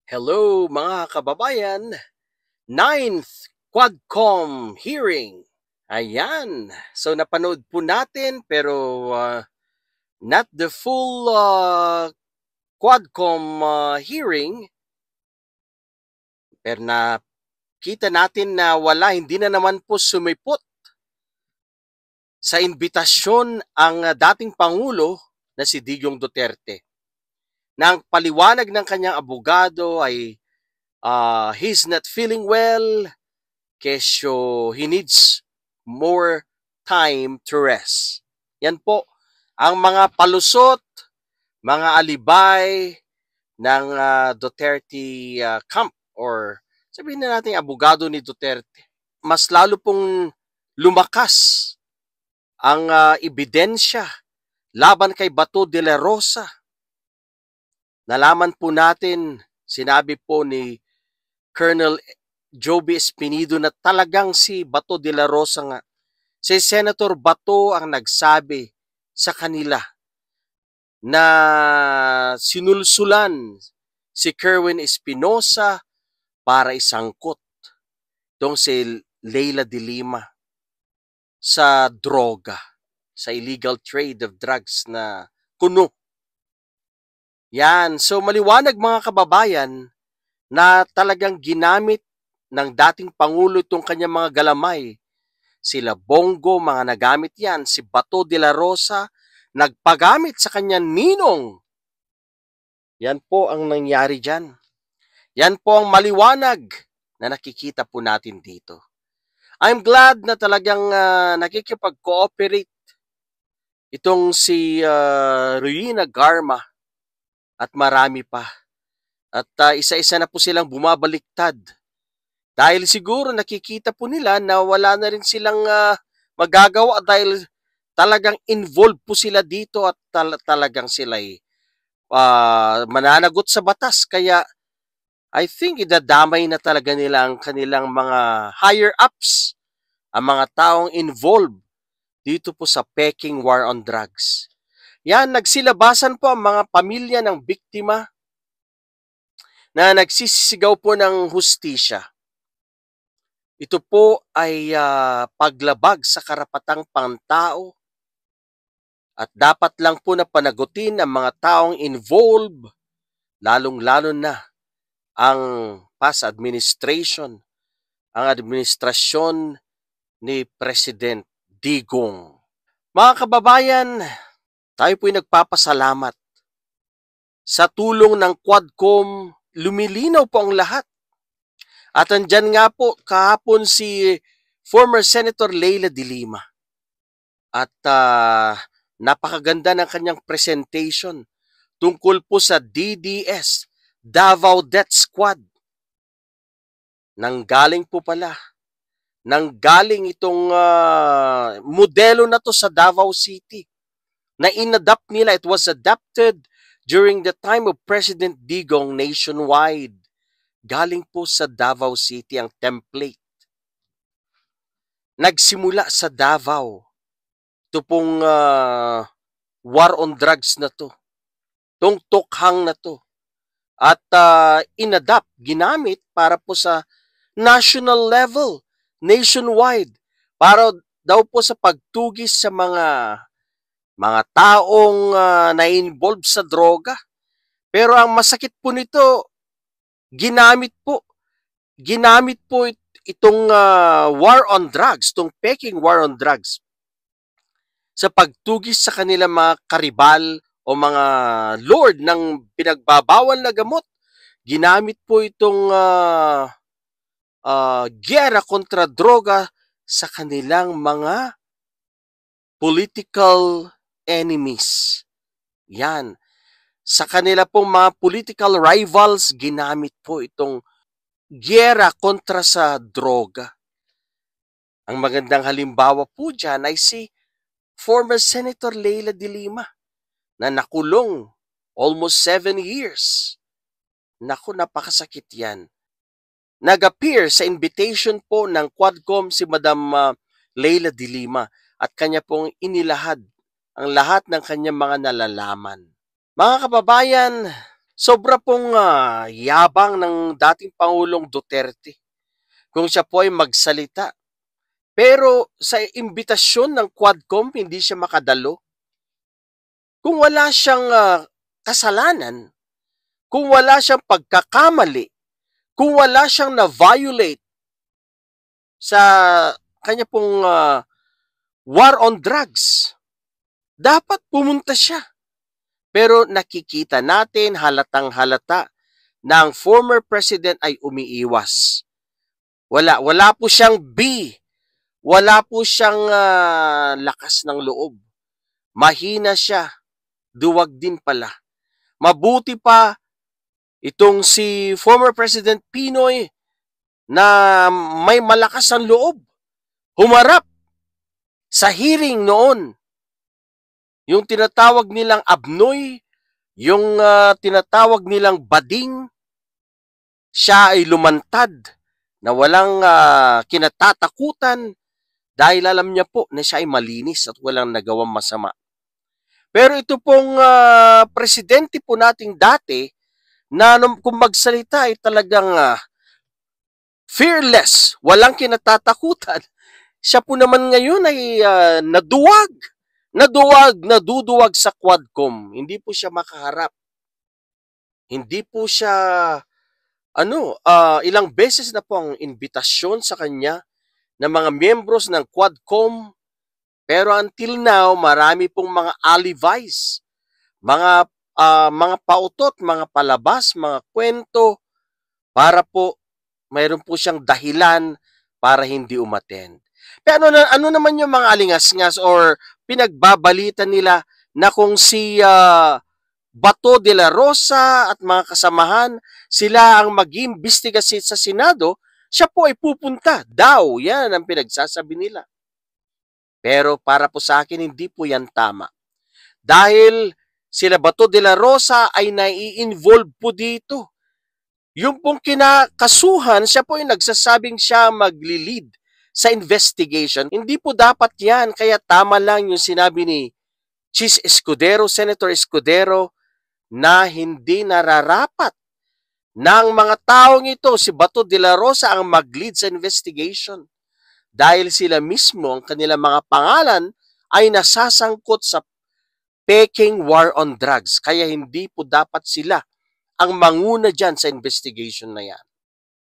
Hello mga kababayan, Ninth Quadcom hearing. Ayan, so napanood po natin pero not the full Quadcom hearing. Pero nakita natin na hindi na naman po sumipot sa imbitasyon ang dating Pangulo na si Digong Duterte. Na ang paliwanag ng kanyang abogado ay he's not feeling well, kesyo he needs more time to rest. Yan po ang mga palusot, mga alibay ng Duterte camp or sabihin na natin abogado ni Duterte. Mas lalo pong lumakas ang ebidensya laban kay Bato de la Rosa. Nalaman po natin, sinabi po ni Colonel Joby Espinido na talagang si Bato de la Rosa nga. Si Senator Bato ang nagsabi sa kanila na sinulsulan si Kerwin Espinosa para isangkot itong si Leila de Lima sa droga, sa illegal trade of drugs na kuno. Yan, so maliwanag mga kababayan na talagang ginamit ng dating Pangulo itong kanyang mga galamay. Sila Bongo, mga nagamit yan. Si Bato de la Rosa, nagpagamit sa kanyang ninong. Yan po ang nangyari dyan. Yan po ang maliwanag na nakikita po natin dito. I'm glad na talagang nakikipag-cooperate itong si Ruina Garma at marami pa. At isa-isa na po silang bumabaliktad. Dahil siguro nakikita po nila na wala na rin silang magagawa dahil talagang involved po sila dito at talagang sila mananagot sa batas. Kaya I think idadamay na talaga nila ang kanilang mga higher-ups, ang mga taong involved dito po sa Peking War on Drugs. Yan, nagsilabasan po ang mga pamilya ng biktima na nagsisisigaw po ng hustisya. Ito po ay paglabag sa karapatang pangtao at dapat lang po na panagutin ang mga taong involved, lalong-lalo na ang past administration, ang administrasyon ni President Digong. Mga kababayan, tayo po'y nagpapasalamat. Sa tulong ng Quadcom, lumilinaw po ang lahat. At andyan nga po kahapon si former Senator Leila de Lima. At napakaganda ng kanyang presentation tungkol po sa DDS, Davao Death Squad. Nanggaling po pala. Nanggaling itong modelo na to sa Davao City. Na inadapt nila, it was adapted during the time of President Digong nationwide. Galing po sa Davao City ang template. Nagsimula sa Davao. Ito pong war on drugs na to. Itong tukhang na to. At inadapt, ginamit para po sa national level, nationwide. Para daw po sa pagtugis sa mga taong na-involve sa droga. Pero ang masakit po nito, ginamit po itong war on drugs, itong Peking war on drugs sa pagtugis sa kanilang mga karibal o mga lord ng pinagbabawal na gamot. Ginamit po itong giyera kontra droga sa kanilang mga political enemies. Yan. Sa kanila pong mga political rivals, ginamit po itong giyera kontra sa droga. Ang magandang halimbawa po dyan ay si former Senator Leila de Lima na nakulong almost 7 years. Naku, napakasakit yan. Nag-appear sa invitation po ng Quadcom si Madam Leila de Lima at kanya pong inilahad ang lahat ng kanyang mga nalalaman. Mga kababayan, Sobra pong yabang ng dating Pangulong Duterte kung siya po ay magsalita. Pero sa imbitasyon ng Quadcom, hindi siya makadalo. Kung wala siyang kasalanan, kung wala siyang pagkakamali, kung wala siyang na-violate sa kanya pong war on drugs, dapat pumunta siya. Pero nakikita natin, halatang halata, na ang former president ay umiiwas. Wala po siyang wala po siyang lakas ng loob. Mahina siya, duwag din pala. Mabuti pa itong si former President Pinoy na may malakas ang loob. Humarap sa hearing noon. Yung tinatawag nilang abnoy, yung tinatawag nilang bading, siya ay lumantad na walang kinatatakutan dahil alam niya po na siya ay malinis at walang nagawang masama. Pero ito pong presidente po nating dati na kung magsalita ay talagang fearless, walang kinatatakutan. Siya po naman ngayon ay naduduwag sa Quadcom. Hindi po siya makaharap. Hindi po siya ilang beses na po ang invitasyon sa kanya ng mga miyembros ng Quadcom. Pero until now, marami pong mga alibis, mga pautot, mga palabas, mga kwento para po mayroon po siyang dahilan para hindi umattend. Pero ano naman yung mga alingas-ngas or pinagbabalita nila na kung si Bato de la Rosa at mga kasamahan, sila ang mag-iimbestiga sa Senado, siya po ay pupunta daw. Yan ang pinagsasabi nila. Pero para po sa akin, hindi po yan tama. Dahil sila Bato de la Rosa ay nai-involve po dito. Yung pong kinakasuhan, siya po ay nagsasabing siya magli-lead sa investigation. Hindi po dapat yan. Kaya tama lang yung sinabi ni Chis Escudero, Senator Escudero, na hindi nararapat ng mga taong ito, si Bato de la Rosa, ang mag-lead sa investigation. Dahil sila mismo, ang kanilang mga pangalan, ay nasasangkot sa Peking war on drugs. Kaya hindi po dapat sila ang manguna dyan sa investigation na yan.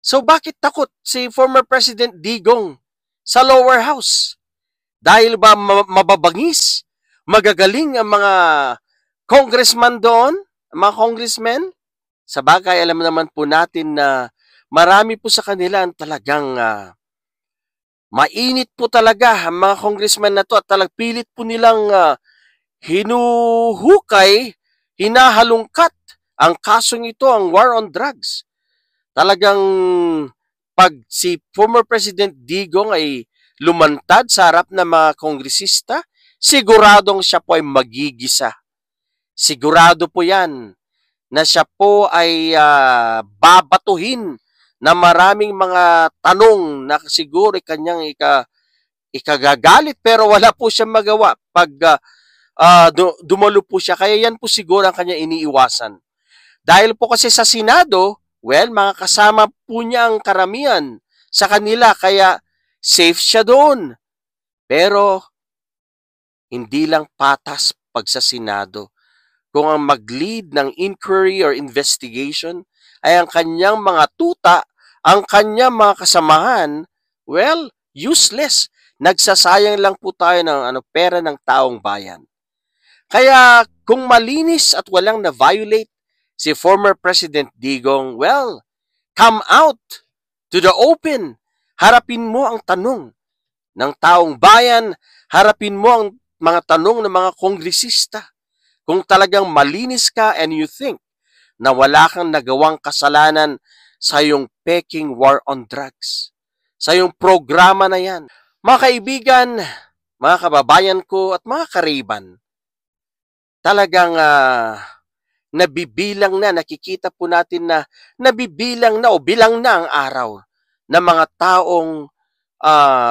So bakit takot si former President Digong sa lower house? Dahil ba mababangis? Magagaling ang mga congressman doon? Mga congressmen? Sa bagay, alam naman po natin na marami po sa kanila ang talagang mainit po talaga ang mga congressman na to at pilit po nilang hinuhukay, hinahalungkat ang kasong ito, ang war on drugs. Talagang pag si former President Digong ay lumantad sa harap ng mga kongresista, siguradong siya po ay magigisa. Sigurado po yan na siya po ay babatuhin na maraming mga tanong na siguro kanyang ikagagalit pero wala po siyang magawa pag dumalo po siya. Kaya yan po siguro ang kanya iniiwasan. Dahil po kasi sa Senado, well, mga kasama po niya ang karamihan sa kanila, kaya safe siya doon. Pero, hindi lang patas pag sa Senado. Kung ang mag-lead ng inquiry or investigation ay ang kanyang mga tuta, ang kanyang mga kasamahan, well, useless. Nagsasayang lang po tayo ng pera ng taong bayan. Kaya, kung malinis at walang na-violate si former President Digong, well, come out to the open. Harapin mo ang tanong ng taong bayan, harapin mo ang mga tanong ng mga kongresista. Kung talagang malinis ka and you think na wala kang nagawang kasalanan sa iyong Peking war on drugs, sa iyong programa na yan. Mga kaibigan, mga kababayan ko at mga kariban, talagang nabibilang na, nakikita po natin na nabibilang na o bilang na ang araw ng mga taong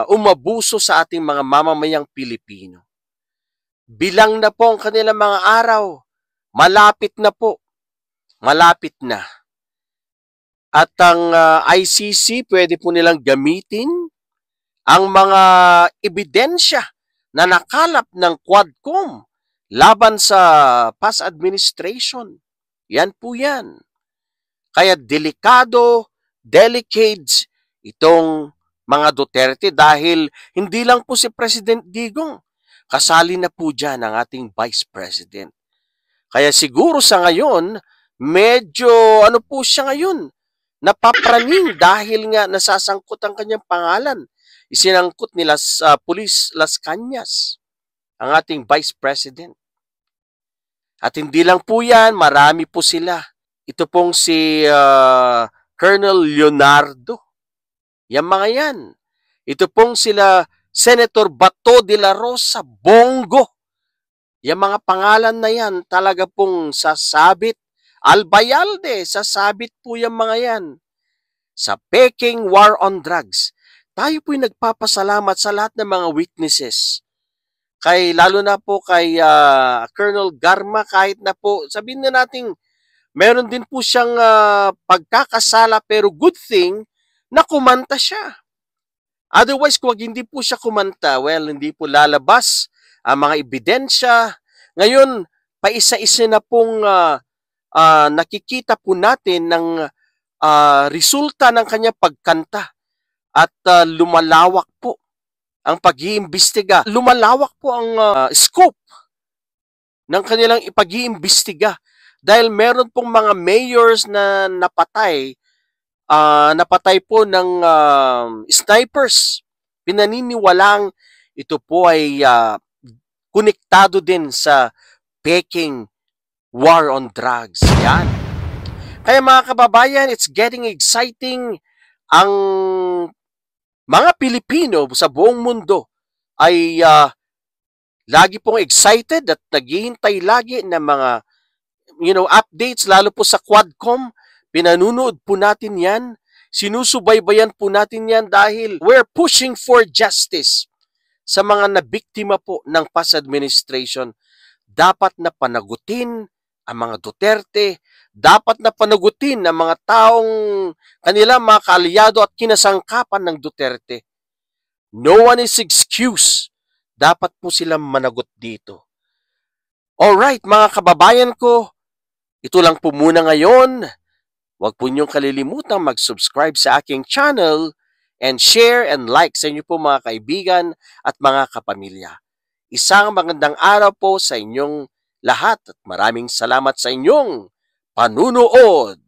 umabuso sa ating mga mamamayang Pilipino. Bilang na po ang kanilang mga araw. Malapit na po. malapit na. At ang ICC, pwede po nilang gamitin ang mga ebidensya na nakalap ng Quadcom laban sa past administration. Yan po yan. Kaya delicate itong mga Duterte dahil hindi lang po si President Digong, kasali na po dyan ang ating Vice President. Kaya siguro sa ngayon, medyo ano po siya ngayon, napapraning dahil nga nasasangkot ang kanyang pangalan. Isinangkot nila sa Police Las Cañas, ang ating Vice President. At hindi lang po yan, marami po sila. Ito pong si Colonel Leonardo. Yan mga yan. Ito pong sila Senator Bato de la Rosa, Bongo. Yung mga pangalan na yan talaga pong sasabit. Albayalde, sasabit po yung mga yan. Sa Peking War on Drugs, tayo po'y nagpapasalamat sa lahat ng mga witnesses. Lalo na po kay Colonel Garma, kahit na po, sabihin na natin, meron din po siyang pagkakasala, pero good thing na kumanta siya. Otherwise, kung hindi po siya kumanta, well, hindi po lalabas ang mga ebidensya. Ngayon, paisa-isa na pong nakikita po natin ng resulta ng kanyang pagkanta at lumalawak po ang pag-iimbestiga. Lumalawak po ang scope ng kanilang ipag-iimbestiga dahil meron pong mga mayors na napatay po ng snipers. Pinaniniwalang ito po ay konektado din sa Peking War on Drugs. Yan. Kaya mga kababayan, it's getting exciting. Ang mga Pilipino sa buong mundo ay lagi pong excited at naghihintay lagi ng mga updates, lalo po sa Quadcom. Pinanunood po natin yan. Sinusubaybayan po natin yan dahil we're pushing for justice sa mga nabiktima po ng past administration. Dapat na panagutin ang mga Duterte, dapat na panagutin ang mga taong kanila mga kaalyado at kinasangkapan ng Duterte. No one is excused. Dapat po silang managot dito. Alright, mga kababayan ko, ito lang po muna ngayon. Huwag po niyong kalilimutang mag-subscribe sa aking channel and share and like sa inyo po mga kaibigan at mga kapamilya. Isang magandang araw po sa inyong lahat at maraming salamat sa inyong panunood.